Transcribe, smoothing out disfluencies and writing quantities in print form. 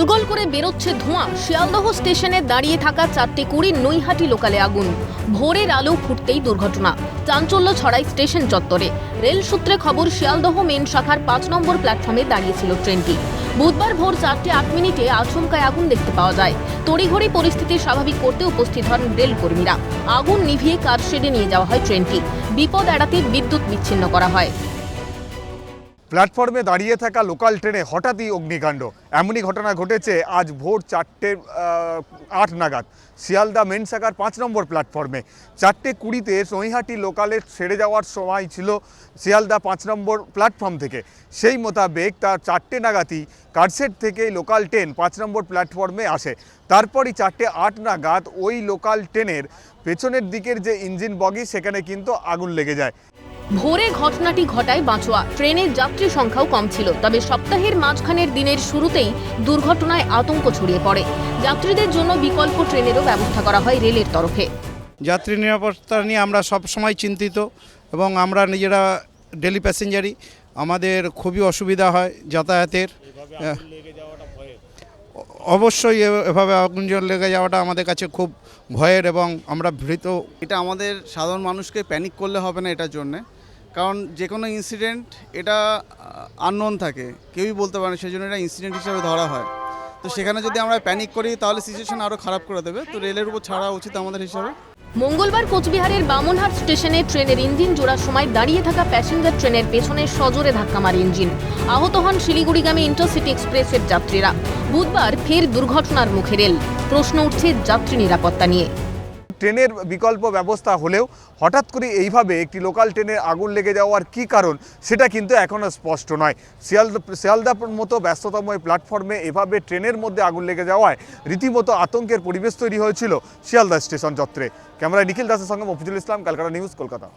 গলগল করে বেরোচ্ছে ধোঁয়া। শিয়ালদহ স্টেশনে দাঁড়িয়ে থাকা 4:20 নৈহাটি লোকালে আগুন। ভোরের আলো ফুটতেই দুর্ঘটনা, চাঞ্চল্য ছড়ায় স্টেশন চত্বরে। রেল সূত্রে খবর, শিয়ালদহ মেন শাখার 5 নম্বর প্ল্যাটফর্মে দাঁড়িয়েছিল ট্রেনটি। বুধবার ভোর 4:08 আচমকায় আগুন দেখতে পাওয়া যায়। তড়িঘড়ি পরিস্থিতি স্বাভাবিক করতে উপস্থিত হন রেল কর্মীরা। আগুন নিভিয়ে কার শেডে নিয়ে যাওয়া হয় ট্রেনটি। বিপদ এড়াতে বিদ্যুৎ বিচ্ছিন্ন করা হয়। প্ল্যাটফর্মে দাঁড়িয়ে থাকা লোকাল ট্রেনে হঠাৎই অগ্নিকাণ্ড। এমনই ঘটনা ঘটেছে আজ ভোর 4:08 নাগাদ শিয়ালদা মেন শাখার 5 নম্বর প্ল্যাটফর্মে। 4:20-তে নৈহাটি লোকালে ছেড়ে যাওয়ার সময় ছিল শিয়ালদা 5 নম্বর প্ল্যাটফর্ম থেকে। সেই মোতাবেক তার 4টে নাগাদই কারশেড থেকে লোকাল ট্রেন 5 নম্বর প্ল্যাটফর্মে আসে। তারপরই 4:08 নাগাদ ওই লোকাল ট্রেনের পেছনের দিকের যে ইঞ্জিন বগি সেখানে কিন্তু আগুন লেগে যায়। ভোরে ঘটনাটি ঘটায় বাঁচোয়া। ট্রেনের যাত্রী সংখ্যাও কম ছিল, তবে সপ্তাহের মাঝখানের দিনের শুরুতেই দুর্ঘটনায় আতঙ্ক ছড়িয়ে পড়ে। যাত্রীদের জন্য বিকল্প ট্রেনেরও ব্যবস্থা করা হয় রেলের তরফে। যাত্রী নিরাপত্তা নিয়ে আমরা সব সময় চিন্তিত এবং আমরা নিজেরা ডেলি প্যাসেঞ্জারই, আমাদের খুবই অসুবিধা হয় যাতায়াতের। অবশ্যই এভাবে আগুন লেগে যাওয়াটা আমাদের কাছে খুব ভয়ের এবং আমরা ভীত। এটা আমাদের সাধারণ মানুষকে প্যানিক করলে হবে না এটার জন্যে, কারণ যে কোনো ইনসিডেন্ট এটা আননোন থাকে, কেউই বলতে পারে না, সেই জন্য এটা ইনসিডেন্ট হিসাবে ধরা হয়। তো সেখানে যদি আমরা প্যানিক করি তাহলে সিচুয়েশন আরও খারাপ করে দেবে। তো রেলের উপর ছাড়া উচিত আমাদের হিসাবে। মঙ্গলবার কোচবিহারের বামনহাট স্টেশনে ট্রেনের ইঞ্জিন জোড়ার সময় দাঁড়িয়ে থাকা প্যাসেঞ্জার ট্রেনের পেছনে সজোরে ধাক্কা মারে ইঞ্জিন। আহত হন শিলিগুড়িগামী ইন্টারসিটি এক্সপ্রেসের যাত্রীরা। বুধবার ফের দুর্ঘটনার মুখে রেল। প্রশ্ন উঠছে যাত্রী নিরাপত্তা নিয়ে। ট্রেনের বিকল্প ব্যবস্থা হলেও হঠাৎ করে এইভাবে একটি লোকাল ট্রেনের আগুন লেগে যাওয়ার কী কারণ সেটা কিন্তু এখনও স্পষ্ট নয়। শিয়ালদার মতো ব্যস্ততম প্ল্যাটফর্মে এভাবে ট্রেনের মধ্যে আগুন লেগে যাওয়ায় রীতিমতো আতঙ্কের পরিবেশ তৈরি হয়েছিল শিয়ালদা স্টেশন চত্বরে। ক্যামেরায় নিখিল দাসের সঙ্গে মফিজুল ইসলাম, ক্যালকাটা নিউজ, কলকাতা।